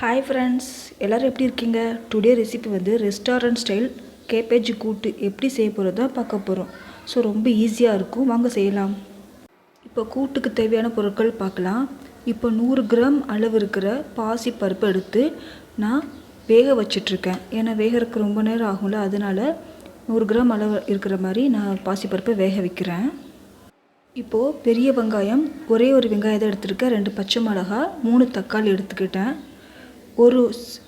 Hi friends, எல்லாரும் எப்படி இருக்கீங்க? டுடே ரெசிபி வந்து ரெஸ்டாரண்ட் ஸ்டைல் கேபேஜ் கூட்டு எப்படி செய்ய போறதா பார்க்க போறோம். ஸோ ரொம்ப ஈஸியா இருக்கும். வாங்க செய்யலாம். இப்போ கூட்டுக்கு தேவையான பொருட்கள் பார்க்கலாம். இப்போ 100 கிராம் அளவு இருக்கிற பாசி பருப்பு எடுத்து நான் வேக வச்சிட்டு இருக்கேன். ஏன்னா வேகறதுக்கு ரொம்ப நேரம் ஆகும்ல, அதனால 100 கிராம் அளவு இருக்கிற மாதிரி நான் பாசி பருப்பை வேக வைக்கிறேன். இப்போது பெரிய வெங்காயம் ஒரே ஒரு வெங்காயத்தை எடுத்துருக்கேன். 2 பச்சை மிளகாய், 3 தக்காளி எடுத்துக்கிட்டேன். ஒரு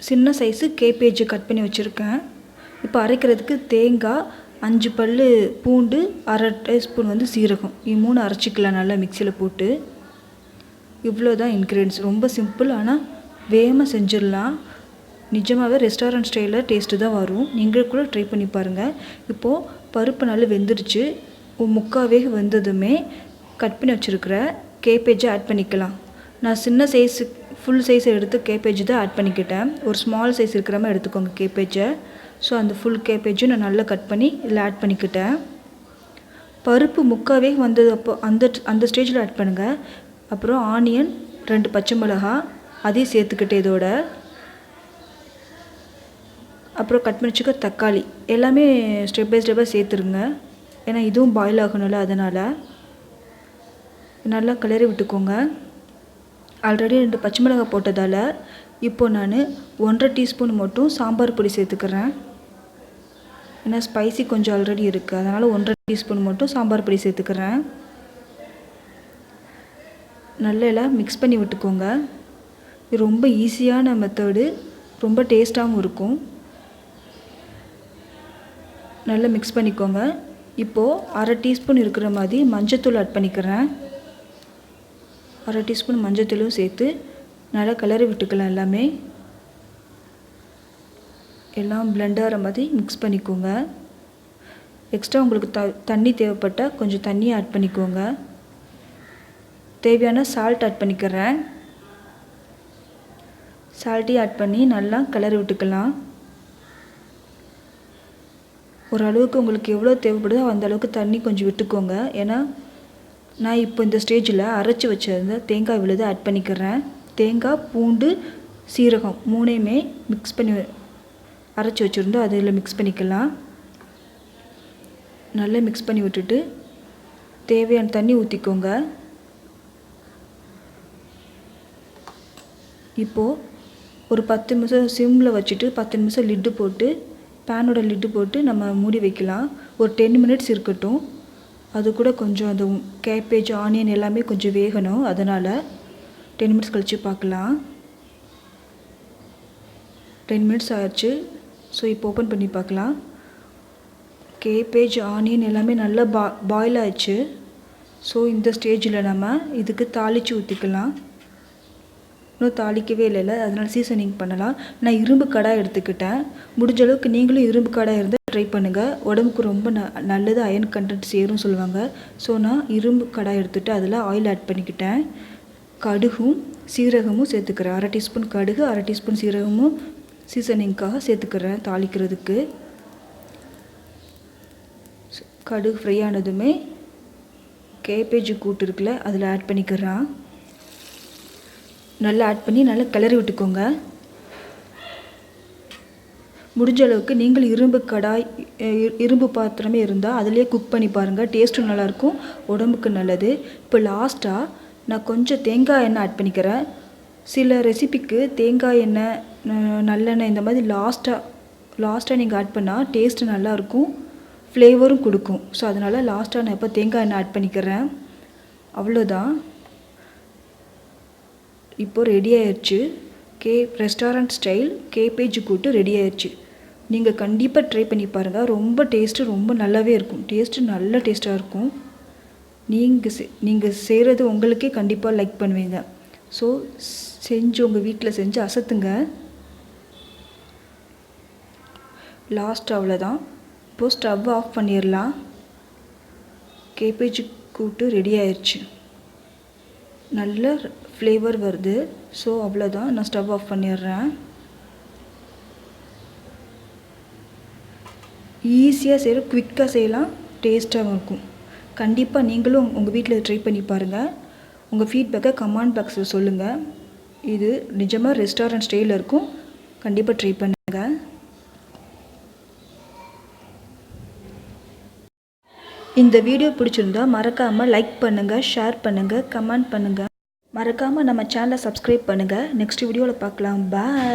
சின்ன சைஸு கேபேஜ் கட் பண்ணி வச்சுருக்கேன். இப்போ அரைக்கிறதுக்கு தேங்காய், 5 பல் பூண்டு, 1/2 டீஸ்பூன் வந்து சீரகம், இது 3 அரைச்சிக்கலாம் நல்லா மிக்சியில் போட்டு. இவ்வளோ தான் இன்க்ரீடியன்ஸ். ரொம்ப சிம்பிள், ஆனால் வேகமாக செஞ்சிடலாம். நிஜமாகவே ரெஸ்டாரண்ட் ஸ்டைலில் டேஸ்ட்டு தான் வரும். நீங்கள் கூட ட்ரை பண்ணி பாருங்கள். இப்போது பருப்பு நல்லா வெந்துருச்சு. முக்கால் வேக வெந்ததுமே கட் பண்ணி வச்சுருக்கிற கேபேஜை ஆட் பண்ணிக்கலாம். நான் சின்ன சைஸு ஃபுல் சைஸ் எடுத்து கேபேஜ் தான் ஆட் பண்ணிக்கிட்டேன். ஒரு ஸ்மால் சைஸ் இருக்கிற மாதிரி எடுத்துக்கோங்க கேபேஜை. ஸோ அந்த ஃபுல் கேபேஜும் நான் நல்லா கட் பண்ணி இதில் ஆட் பண்ணிக்கிட்டேன். பருப்பு முக்காவே வந்தது அப்போ அந்த ஸ்டேஜில் ஆட் பண்ணுங்கள். அப்புறம் ஆனியன், 2 பச்சை மிளகாய் அதையும் சேர்த்துக்கிட்டு இதோட. அப்புறம் கட் பண்ணி வச்சுக்க தக்காளி எல்லாமே ஸ்டெப் பை ஸ்டெப்பாக சேர்த்துருங்க. ஏன்னா இதுவும் பாயில் ஆகணும்ல, அதனால் நல்லா கிளறி விட்டுக்கோங்க. ஆல்ரெடி 2 பச்சை மிளகாய் போட்டதால் இப்போது நான் 1/2 டீஸ்பூன் மட்டும் சாம்பார் பொடி சேர்த்துக்கிறேன். ஏன்னா ஸ்பைசி கொஞ்சம் ஆல்ரெடி இருக்குது, அதனால் 1/2 டீஸ்பூன் மட்டும் சாம்பார் பொடி சேர்த்துக்கிறேன். நல்லா எல்லாம் மிக்ஸ் பண்ணி விட்டுக்கோங்க. இது ரொம்ப ஈஸியான மெத்தடு, ரொம்ப டேஸ்ட்டாகவும் இருக்கும். நல்லா மிக்ஸ் பண்ணிக்கோங்க. இப்போது 1/2 டீஸ்பூன் இருக்கிற மாதிரி மஞ்சத்தூள் ஆட் பண்ணிக்கிறேன். 1/2 டீஸ்பூன் மஞ்சத்தூளும் சேர்த்து நல்லா கிளறி விட்டுக்கலாம். எல்லாம் பிளெண்ட் ஆகிற மாதிரி மிக்ஸ் பண்ணிக்கோங்க. எக்ஸ்ட்ரா உங்களுக்கு தண்ணி தேவைப்பட்டால் கொஞ்சம் தண்ணி ஆட் பண்ணிக்கோங்க. தேவையான சால்ட் ஆட் பண்ணிக்கிறேன். சால்ட்டையும் ஆட் பண்ணி நல்லா கிளறி விட்டுக்கலாம். ஓரளவுக்கு உங்களுக்கு எவ்வளோ தேவைப்படுதோ அந்த அளவுக்கு தண்ணி கொஞ்சம் விட்டுக்கோங்க. ஏன்னா நான் இப்போ இந்த ஸ்டேஜில் அரைச்சி வச்சிருந்த தேங்காய் விழுது ஆட் பண்ணிக்கிறேன். தேங்காய், பூண்டு, சீரகம் 3யுமே மிக்ஸ் பண்ணி அரைச்சி வச்சுருந்தோம், அதில் மிக்ஸ் பண்ணிக்கலாம். நல்லா மிக்ஸ் பண்ணி விட்டுட்டு தேவையான தண்ணி ஊற்றிக்கோங்க. இப்போது ஒரு 10 நிமிஷம் சிம்மில் வச்சுட்டு 10 நிமிஷம் லிட்டு போட்டு, பேனோட லிட்டு போட்டு நம்ம மூடி வைக்கலாம். ஒரு 10 மினிட்ஸ் இருக்கட்டும். அது கூட கொஞ்சம் அந்த கேபேஜ், ஆனியன் எல்லாமே கொஞ்சம் வேகணும், அதனால் 10 மினிட்ஸ் கழித்து பார்க்கலாம். 10 மினிட்ஸ் ஆயிடுச்சு. ஸோ இப்போ ஓப்பன் பண்ணி பார்க்கலாம். கேபேஜ், ஆனியன் எல்லாமே நல்லா பாயில் ஆயிடுச்சு. ஸோ இந்த ஸ்டேஜில் நம்ம இதுக்கு தாளித்து ஊற்றிக்கலாம். இன்னும் தாளிக்கவே இல்லைல்ல, அதனால் சீசனிங் பண்ணலாம். நான் இரும்பு கடாய் எடுத்துக்கிட்டேன். முடிஞ்ச அளவுக்கு நீங்களும் இரும்பு கடாய் இருந்தால் ட்ரை பண்ணுங்கள். உடம்புக்கு ரொம்ப நல்லது, அயன் கண்டென்ட் சேரும்னு சொல்லுவாங்க. ஸோ நான் இரும்பு கடாய் எடுத்துகிட்டு அதில் ஆயில் ஆட் பண்ணிக்கிட்டேன். கடுகும் சீரகமும் சேர்த்துக்கிறேன். 1/2 டீஸ்பூன் கடுகு, 1/2 டீஸ்பூன் சீரகமும் சீசனிங்காக சேர்த்துக்கிறேன் தாளிக்கிறதுக்கு. கடுகு ஃப்ரை ஆனதுமே கேபேஜ் கூட்டு இருக்குல்ல, அதில் ஆட் பண்ணிக்கிறேன். நல்லா ஆட் பண்ணி நல்லா கிளறி விட்டுக்கோங்க. முடிஞ்ச அளவுக்கு நீங்கள் இரும்பு பாத்திரமே இருந்தால் அதிலே குக் பண்ணி பாருங்கள். டேஸ்ட்டும் நல்லாயிருக்கும், உடம்புக்கு நல்லது. இப்போ லாஸ்ட்டாக நான் கொஞ்சம் தேங்காய் எண்ணெய் ஆட் பண்ணிக்கிறேன். சில ரெசிபிக்கு தேங்காய் எண்ணெய், நல்லெண்ணெய் இந்த மாதிரி லாஸ்ட்டாக நீங்கள் ஆட் பண்ணால் டேஸ்ட்டு நல்லாயிருக்கும், ஃப்ளேவரும் கொடுக்கும். ஸோ அதனால் லாஸ்ட்டாக நான் இப்போ தேங்காய் எண்ணெய் ஆட் பண்ணிக்கிறேன். அவ்வளோதான். இப்போ ரெடி ஆயிடுச்சு. ரெஸ்டாரண்ட் ஸ்டைல் கேபேஜ் கூட்டு ரெடி ஆயிடுச்சு. நீங்கள் கண்டிப்பாக ட்ரை பண்ணி பாருங்கள். ரொம்ப டேஸ்ட்டு ரொம்ப நல்லாவே இருக்கும். டேஸ்ட்டு நல்ல டேஸ்ட்டாக இருக்கும். நீங்கள் செய்கிறது உங்களுக்கே கண்டிப்பாக லைக் பண்ணுவீங்க. ஸோ செஞ்சு உங்கள் வீட்டில் செஞ்சு அசத்துங்க. லாஸ்ட் அவ்வளோதான். இப்போது ஸ்டவ் ஆஃப் பண்ணிடலாம். கேபேஜ் கூட்டு ரெடி ஆயிடுச்சு. நல்ல ஃப்ளேவர் வருது. ஸோ அவ்வளோதான், நான் ஸ்டவ் ஆஃப் பண்ணிடுறேன். ஈஸியாக செய்கிற, குவிக்காக செய்யலாம், டேஸ்ட்டாகவும் இருக்கும். கண்டிப்பாக நீங்களும் உங்கள் வீட்டில் ட்ரை பண்ணி பாருங்கள். உங்கள் ஃபீட்பேக்கை கமெண்ட் பாக்ஸில் சொல்லுங்கள். இது நிஜமாக ரெஸ்டாரண்ட் ஸ்டைலில் இருக்கும். கண்டிப்பாக ட்ரை பண்ணுங்கள். இந்த வீடியோ பிடிச்சிருந்தா மறக்காமல் லைக் பண்ணுங்கள், ஷேர் பண்ணுங்கள், கமெண்ட் பண்ணுங்கள். மறக்காமல் நம்ம சேனலை சப்ஸ்கிரைப் பண்ணுங்கள். நெக்ஸ்ட் வீடியோவில் பார்க்கலாம். பாய்.